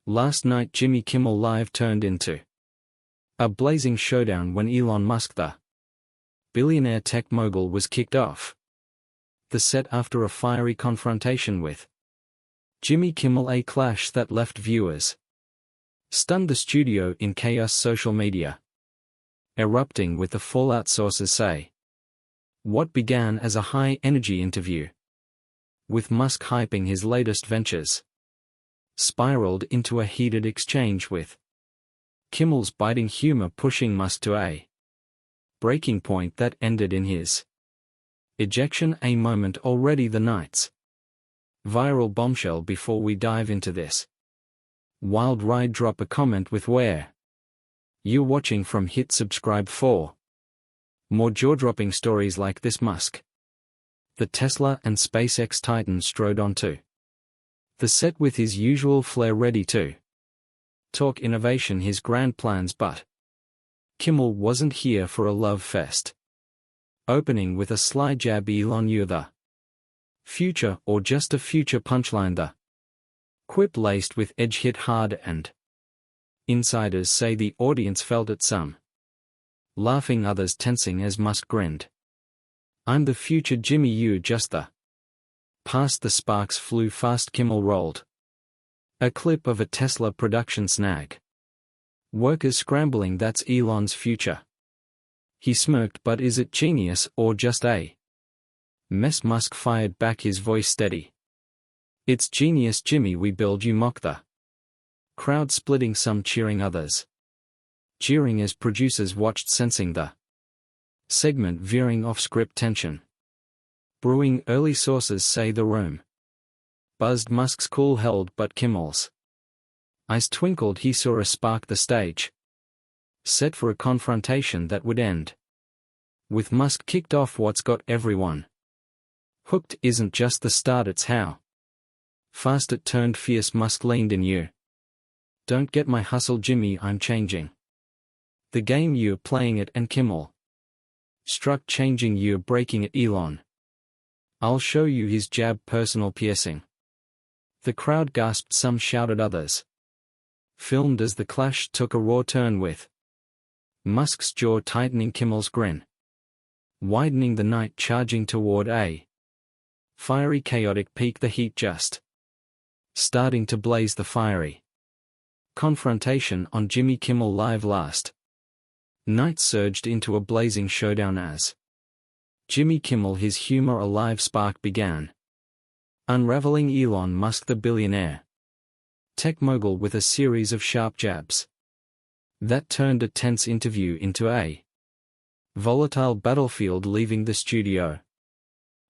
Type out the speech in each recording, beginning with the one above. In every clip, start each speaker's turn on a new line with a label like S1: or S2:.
S1: Last night Jimmy Kimmel Live turned into a blazing showdown when Elon Musk, the billionaire tech mogul, was kicked off the set after a fiery confrontation with Jimmy Kimmel, a clash that left viewers stunned, the studio in chaos, social media erupting with the fallout, sources say. What began as a high-energy interview with Musk hyping his latest ventures spiraled into a heated exchange, with Kimmel's biting humor pushing Musk to a breaking point that ended in his ejection, a moment already the night's viral bombshell. Before we dive into this wild ride, drop a comment with where you're watching from, hit subscribe for more jaw-dropping stories like this. Musk, the Tesla and SpaceX titan, strode onto the set with his usual flair, ready to talk innovation, his grand plans, but Kimmel wasn't here for a love fest. Opening with a sly jab, Elon, you're the future, or just a future punchline. The quip, laced with edge, hit hard, and insiders say the audience felt it, some laughing, others tensing as Musk grinned. I'm the future, Jimmy, you just the past. The sparks flew fast. Kimmel rolled a clip of a Tesla production snag. Workers scrambling, that's Elon's future. He smirked, but is it genius or just a mess? Musk fired back, his voice steady. It's genius, Jimmy, we build, you mock. The crowd splitting, some cheering, others jeering as producers watched, sensing the segment veering off script, tension brewing. Early sources say the room buzzed, Musk's cool held, but Kimmel's eyes twinkled. He saw a spark, the stage set for a confrontation that would end with Musk kicked off. What's got everyone hooked isn't just the start, it's how fast it turned fierce. Musk leaned in, you don't get my hustle, Jimmy, I'm changing the game, you're playing it. And Kimmel struck, changing, you're breaking it, Elon, I'll show you. His jab, personal, piercing. The crowd gasped, some shouted, others filmed as the clash took a raw turn, with Musk's jaw tightening, Kimmel's grin widening, the night charging toward a fiery, chaotic peak, the heat just starting to blaze. The fiery confrontation on Jimmy Kimmel Live last night surged into a blazing showdown as Jimmy Kimmel, his humor a live spark, began unraveling Elon Musk, the billionaire tech mogul, with a series of sharp jabs that turned a tense interview into a volatile battlefield, leaving the studio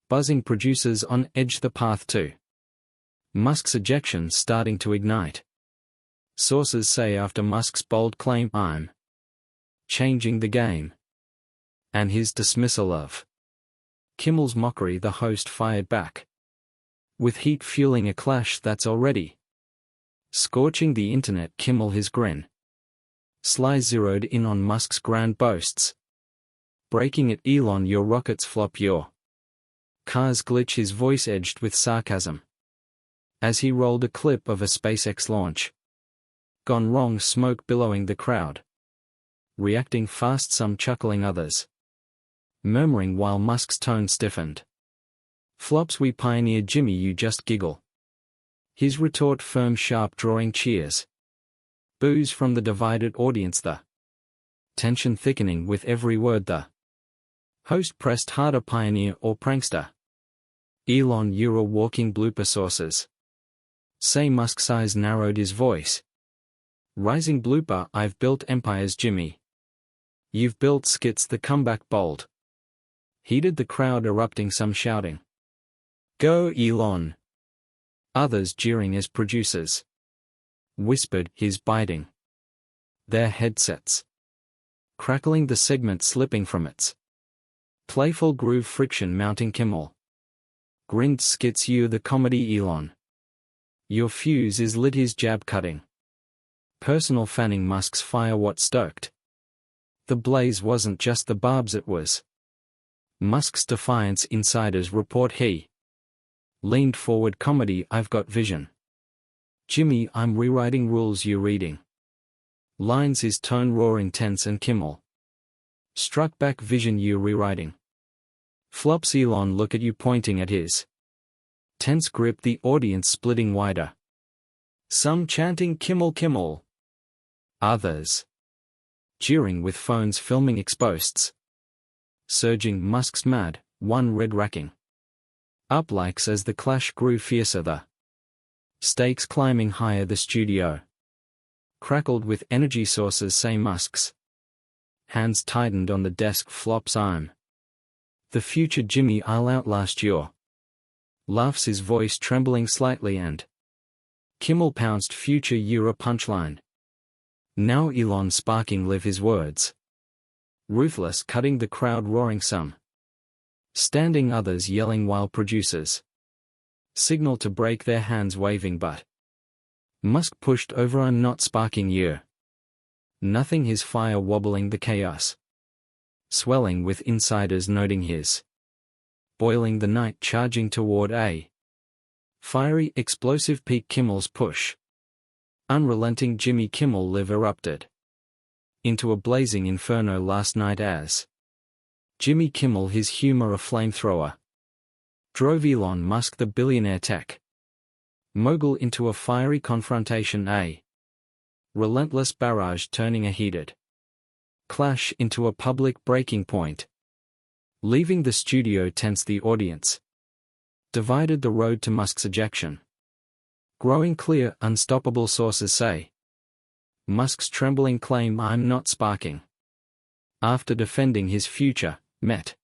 S1: buzzing, producers on edge, the path to Musk's ejection starting to ignite. Sources say after Musk's bold claim, I'm changing the game, and his dismissal of Kimmel's mockery, the host fired back with heat, fueling a clash that's already scorching the internet. Kimmel, his grin sly, zeroed in on Musk's grand boasts, breaking it. Elon, your rockets flop, your cars glitch. His voice edged with sarcasm as he rolled a clip of a SpaceX launch gone wrong, smoke billowing. The crowd reacting fast, some chuckling, others murmuring, while Musk's tone stiffened. Flops we pioneered, Jimmy, you just giggle. His retort firm, sharp, drawing cheers. Boos from the divided audience, the tension thickening with every word. The host pressed harder, pioneer or prankster. Elon, you're a walking blooper. Sources say Musk's eyes narrowed, his voice rising, blooper, I've built empires, Jimmy. You've built skits. The comeback bold heated, the crowd erupting, some shouting, go Elon, others jeering as producers whispered, his biting their headsets, crackling, the segment slipping from its playful groove, friction mounting. Kimmel grinned, skits, you the comedy, Elon, your fuse is lit. His jab cutting, personal, fanning Musk's fire. What stoked the blaze wasn't just the barbs, it was Musk's defiance. Insiders report he leaned forward, comedy, I've got vision. Jimmy, I'm rewriting rules you reading. Lines his tone raw intense and Kimmel. Struck back vision you rewriting. Flops Elon look at you pointing at his. Tense grip the audience splitting wider. Some chanting Kimmel Kimmel. Others jeering with phones filming exposts. Surging Musk's mad, one red racking. Up likes as the clash grew fiercer the stakes climbing higher the studio. Crackled with energy sources say Musk's. Hands tightened on the desk flops I'm the future Jimmy I'll outlast your. Laughs his voice trembling slightly and Kimmel pounced future you're a punchline. Now Elon sparking live his words. Ruthless cutting the crowd roaring some. Standing others yelling while producers signal to break their hands waving but Musk pushed over I'm not sparking you. Nothing his fire wobbling the chaos. Swelling with insiders noting his. Boiling the night charging toward a fiery explosive peak Kimmel's push. Unrelenting Jimmy Kimmel live erupted into a blazing inferno last night as Jimmy Kimmel his humor a flamethrower. Drove Elon Musk the billionaire tech mogul into a fiery confrontation a relentless barrage turning a heated clash into a public breaking point. Leaving the studio tense the audience. Divided the road to Musk's ejection. Growing clear unstoppable sources say. Musk's trembling claim I'm not sparking. After defending his future, met.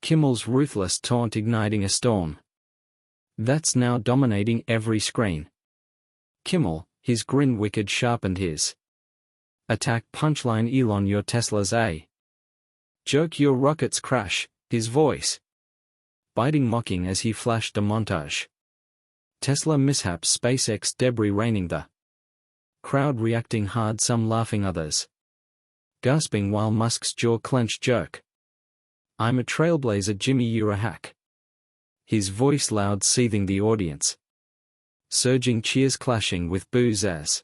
S1: Kimmel's ruthless taunt igniting a storm. That's now dominating every screen. Kimmel, his grin wicked sharpened his. Attack punchline Elon your Tesla's a. Joke your rockets crash, his voice. Biting mocking as he flashed a montage. Tesla mishaps SpaceX debris raining the. Crowd reacting hard some laughing others. Gasping while Musk's jaw clenched jerk. I'm a trailblazer Jimmy you're a hack. His voice loud seething the audience. Surging cheers clashing with boos as.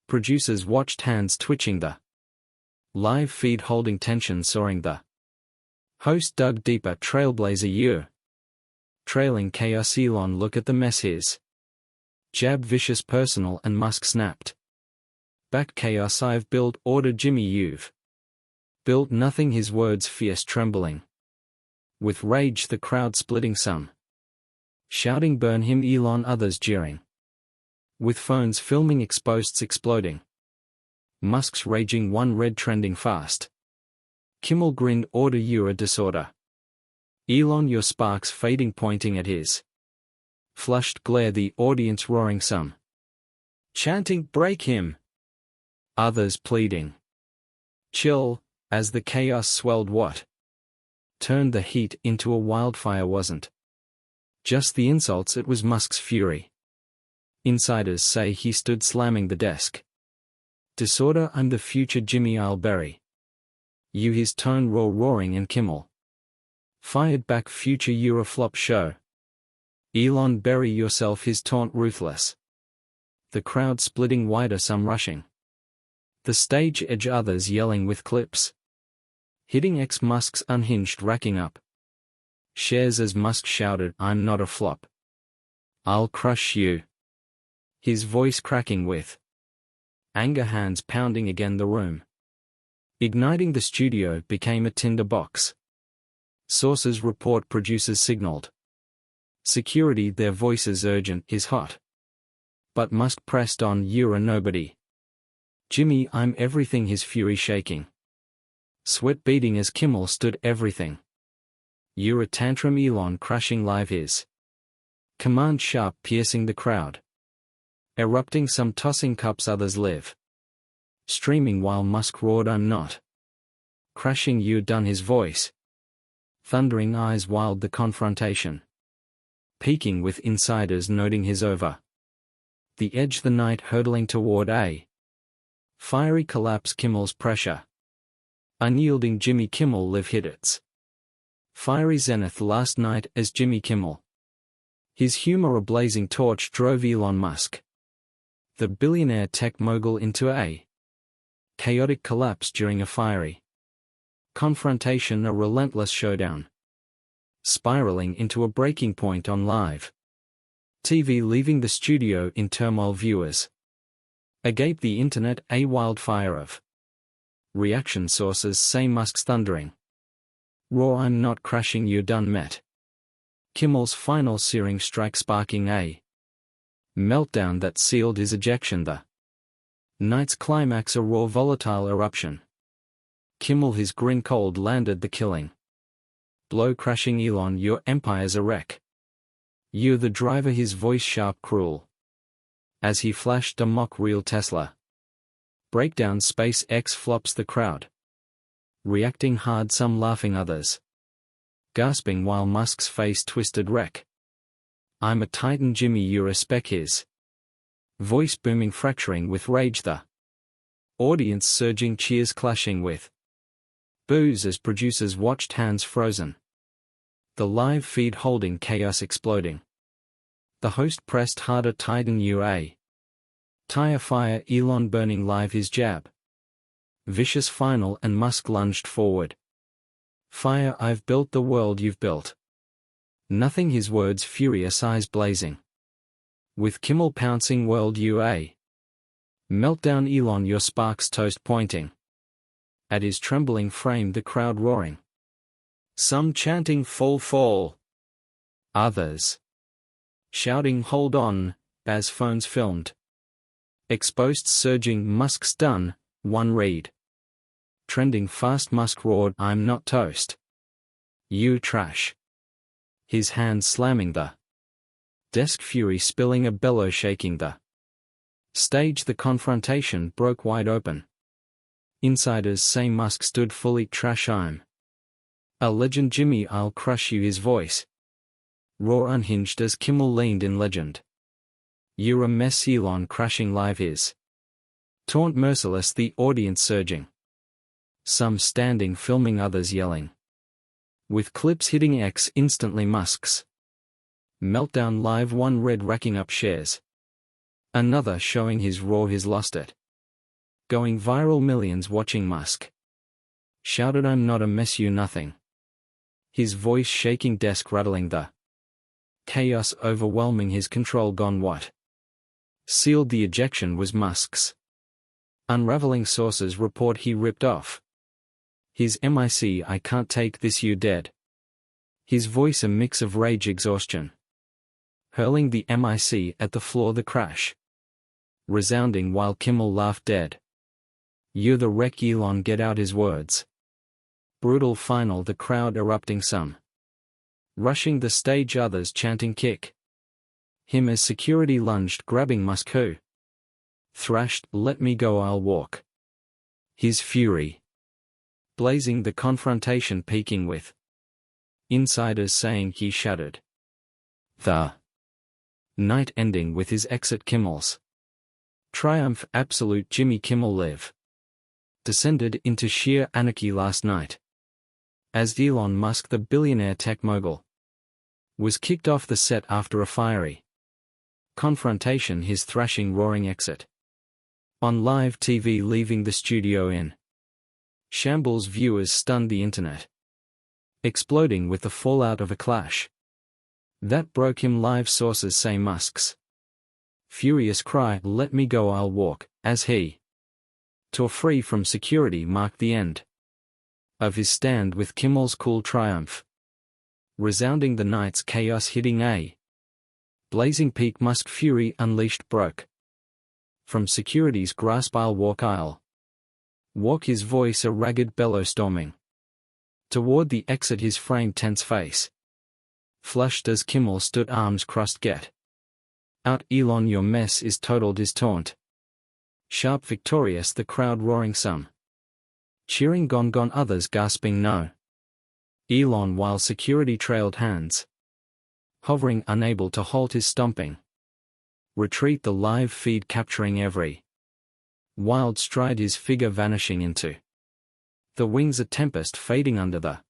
S1: Producers watched hands twitching the. Live feed holding tension soaring the. Host dug deeper trailblazer you. Trailing chaos Elon look at the mess his. Jab vicious personal and Musk snapped. Back chaos I've built order Jimmy you've. Built nothing his words fierce trembling. With rage the crowd splitting some. Shouting burn him Elon others jeering. With phones filming exposts exploding. Musk's raging one red trending fast. Kimmel grinned order you're a disorder. Elon your sparks fading pointing at his. Flushed glare the audience roaring some. Chanting break him. Others pleading. Chill, as the chaos swelled what? Turned the heat into a wildfire wasn't. Just the insults it was Musk's fury. Insiders say he stood slamming the desk. Disorder I'm the future Jimmy I'll bury. You his tone raw roaring and Kimmel. Fired back future you're a flop show. Elon bury yourself his taunt ruthless. The crowd splitting wider some rushing. The stage edge others yelling with clips. Hitting Musk's unhinged racking up. Shares as Musk shouted I'm not a flop. I'll crush you. His voice cracking with. Anger hands pounding again the room. Igniting the studio became a tinder box. Sources report producers signaled. Security their voices urgent is hot. But Musk pressed on you're a nobody. Jimmy I'm everything his fury shaking. Sweat beating as Kimmel stood everything. You're a tantrum Elon crushing live his. Command sharp piercing the crowd. Erupting some tossing cups others live. Streaming while Musk roared I'm not. Crashing you done his voice. Thundering eyes wild the confrontation. Peaking with insiders noting his over. The edge the night hurtling toward a. Fiery collapse Kimmel's pressure. Unyielding Jimmy Kimmel live hit its. Fiery zenith last night as Jimmy Kimmel. His humor a blazing torch drove Elon Musk. The billionaire tech mogul into a chaotic collapse during a fiery confrontation, a relentless showdown, spiraling into a breaking point on live TV, leaving the studio in turmoil, viewers agape, the internet a wildfire of reaction. Sources say Musk's thundering roar, "I'm not crashing, you're done," met Kimmel's final searing strike, sparking a meltdown that sealed his ejection. The night's climax, a raw, volatile eruption. Kimmel, his grin cold, landed the killing blow, crashing, "Elon, your empire's a wreck. You're the driver," his voice sharp, cruel, as he flashed a mock real Tesla breakdown. SpaceX flops, the crowd reacting hard, some laughing, others gasping, while Musk's face twisted. "Wreck. I'm a titan, Jimmy, you're a speck," his voice booming, fracturing with rage. The audience surging, cheers clashing with boos as producers watched, hands frozen. The live feed holding chaos exploding. The host pressed harder, "Titan, you a tire fire," Elon burning live, his jab vicious final, and Musk lunged forward. "Fire, I've built the world, you've built nothing," his words furious, eyes blazing. With Kimmel pouncing, "World, you a meltdown, Elon, your sparks toast," pointing at his trembling frame, the crowd roaring, some chanting, "Fall, fall," others shouting, "Hold on," as phones filmed exposed surging. Musk's done, one read trending fast. Musk roared, "I'm not toast, you trash," his hands slamming the desk, fury spilling, a bellow shaking the stage. The confrontation broke wide open. Insiders say Musk stood fully, "Trash, I'm a legend, Jimmy, I'll crush you," his voice roar unhinged as Kimmel leaned in, "Legend, you're a mess, Elon," crashing live, his taunt merciless, the audience surging, some standing filming, others yelling, with clips hitting X instantly. Musk's meltdown live, one read racking up shares, another showing his roar, his lost it going viral, millions watching. Musk shouted, "I'm not a mess, you nothing," his voice shaking, desk rattling, the chaos overwhelming, his control gone. What sealed the ejection was Musk's unraveling. Sources report he ripped off his mic, "I can't take this, you dead," his voice a mix of rage, exhaustion, hurling the mic at the floor, the crash resounding while Kimmel laughed, "Dead. You're the wreck, Elon, get out," his words brutal final, the crowd erupting, some rushing the stage, others chanting, "Kick him," as security lunged, grabbing Musk, who thrashed, "Let me go, I'll walk," his fury blazing. The confrontation peaking, with insiders saying he shattered the night, ending with his exit. Kimmel's triumph, absolute Jimmy Kimmel live descended into sheer anarchy last night as Elon Musk, the billionaire tech mogul, was kicked off the set after a fiery confrontation, his thrashing, roaring exit on live TV, leaving the studio in shambles. Viewers stunned, the internet exploding with the fallout of a clash that broke him live. Sources say Musk's furious cry, "Let me go, I'll walk," as he tore free from security, marked the end of his stand, with Kimmel's cool triumph resounding. The night's chaos hitting a blazing peak. Musk fury unleashed broke from security's grasp. "I'll walk," his voice a ragged bellow, storming toward the exit, his frame tense, face flushed as Kimmel stood, arms crossed. "Get out, Elon, your mess is totaled," his taunt sharp, victorious, the crowd roaring, some cheering, "Gone, gone," others gasping, "No, Elon," while security trailed, hands hovering, unable to halt his stomping retreat. The live feed capturing every wild stride, his figure vanishing into the wings, a tempest fading under the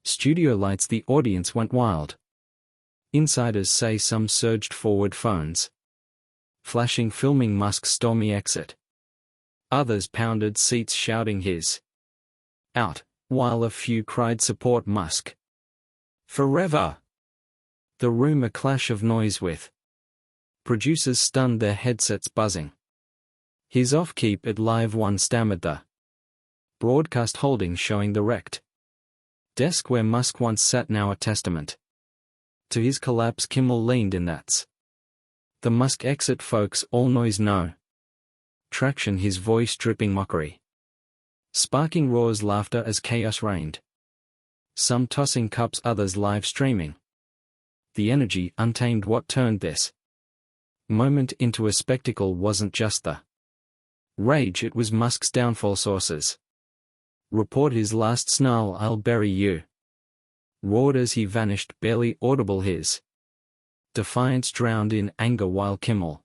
S1: studio lights. The audience went wild. Insiders say some surged forward, phones flashing filming Musk's stormy exit. Others pounded seats shouting his out, while a few cried support Musk. Forever! The room a clash of noise with. Producers stunned, their headsets buzzing. He's off, keep it live, one stammered, the broadcast holding showing the wrecked desk where Musk once sat, now a testament to his collapse. Kimmel leaned in, that's the Musk exit, folks, all noise, no traction, his voice dripping mockery, sparking roars, laughter as chaos reigned. Some tossing cups, others live streaming the energy untamed. What turned this moment into a spectacle wasn't just the rage, it was Musk's downfall. Sources report his last snarl, "I'll bury you," roared as he vanished, barely audible, his defiance drowned in anger, while Kimmel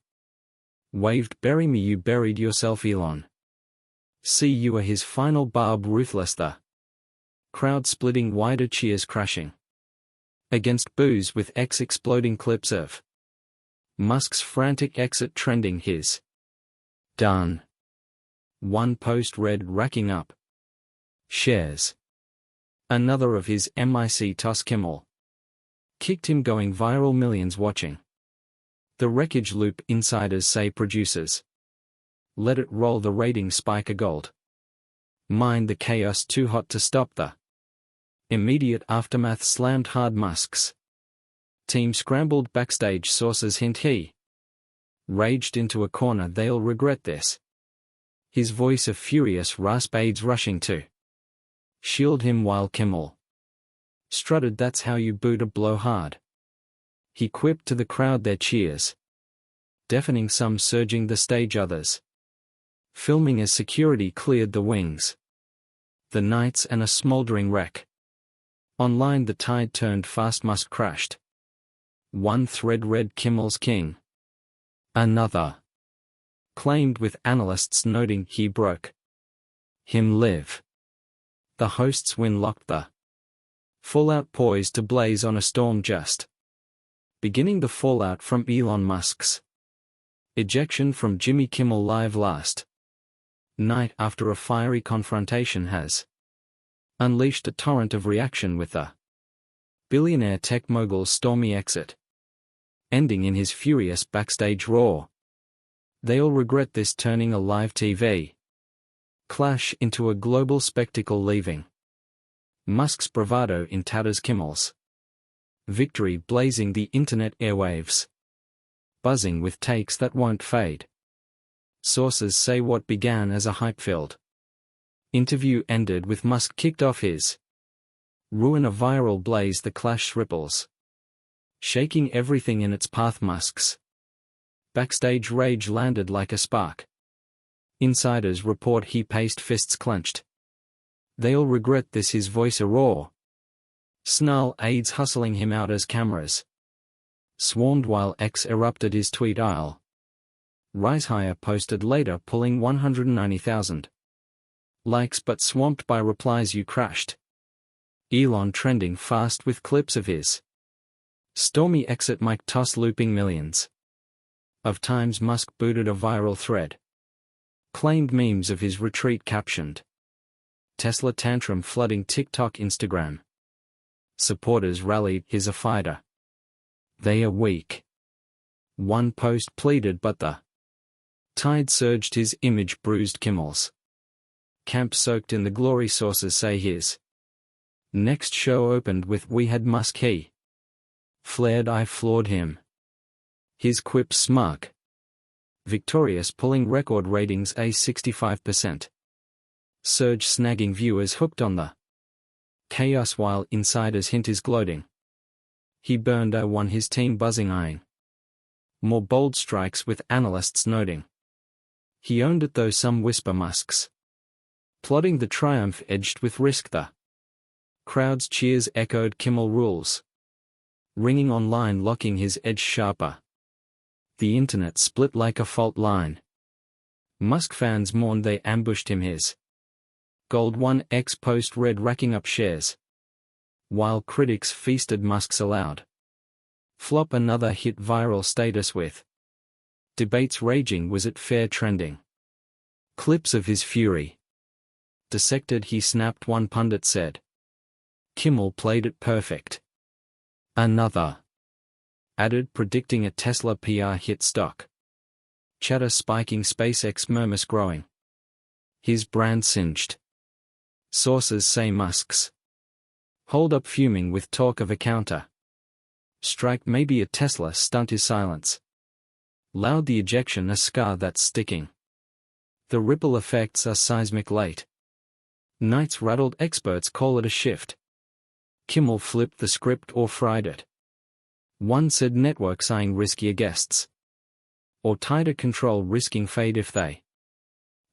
S1: waved, "Bury me, you buried yourself, Elon. See you," are his final barb, ruthless, the crowd splitting wider, cheers crashing against boos, with X exploding, clips of Musk's frantic exit trending, his done one post read, racking up shares. Another of his MIC toss, Kimmel kicked him, going viral, millions watching the wreckage loop. Insiders say producers let it roll, the ratings spike a gold mine, the chaos too hot to stop. The immediate aftermath slammed hard. Musk's team scrambled backstage, sources hint he raged into a corner, "They'll regret this." His voice a furious rasp, aides rushing to shield him, while Kimmel strutted, "That's how you boot a blow hard." He quipped to the crowd, their cheers deafening, some surging the stage, others filming as security cleared the wings. The nights and a smoldering wreck. Online the tide turned fast, Musk crashed. One thread read, "Kimmel's king." Another claimed, with analysts noting he broke him live. The hosts win locked, the fallout poised to blaze on a storm just beginning. The fallout from Elon Musk's ejection from Jimmy Kimmel Live last night after a fiery confrontation has unleashed a torrent of reaction, with the billionaire tech mogul's stormy exit ending in his furious backstage roar. "They'll regret this," turning a live TV clash into a global spectacle, leaving Musk's bravado in tatters, Kimmel's victory blazing the internet airwaves, buzzing with takes that won't fade. Sources say what began as a hype-filled interview ended with Musk kicked off his ruin, a viral blaze, the clash's ripples shaking everything in its path. Musk's backstage rage landed like a spark. Insiders report he paced, fists clenched. "They'll regret this," his voice a roar. Snarl, aides hustling him out as cameras swarmed, while X erupted, his tweet, "I'll rise higher," posted later, pulling 190,000 likes but swamped by replies, "You crashed." Elon trending fast with clips of his stormy exit mic toss looping millions of times. Musk booted a viral thread claimed memes of his retreat captioned Tesla tantrum flooding TikTok, Instagram. Supporters rallied, "He's a fighter. They are weak." One post pleaded, but the tide surged, his image bruised. Kimmel's camp soaked in the glory. Sources say his next show opened with "We had Musk, he flared, I floored him." His quip smug, victorious, pulling record ratings, a 65% surge, snagging viewers hooked on the chaos, while insiders hint is gloating. He burned a one, his team buzzing, eyeing more bold strikes, with analysts noting he owned it, though some whisper Musk's plotting the triumph edged with risk. The crowd's cheers echoed, Kimmel rules ringing online, locking his edge sharper. The internet split like a fault line. Musk fans mourned, they ambushed him, his gold 1x post read, racking up shares, while critics feasted. Musk's allowed flop, another hit viral status with Debates raging. Was it fair? Trending clips of his fury. Dissected, he snapped, one pundit said. Kimmel played it perfect. Another added, predicting a Tesla PR hit. Stock chatter spiking. SpaceX murmurs growing. His brand singed. Sources say Musk's hold up fuming with talk of a counter strike. Maybe a Tesla stunt. His silence loud, the ejection a scar that's sticking. The ripple effects are seismic. Late nights rattled, experts call it a shift. Kimmel flipped the script or fried it. One said networks eyeing riskier guests, or tighter control risking fade if they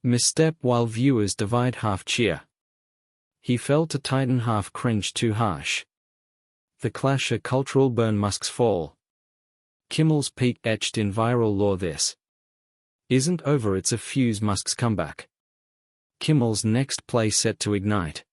S1: misstep, while viewers divide, half cheer. He fell to tighten, half cringe, too harsh. The clash, a cultural burn. Musk's fall. Kimmel's peak etched in viral lore. This isn't over, it's a fuse. Musk's comeback. Kimmel's next play set to ignite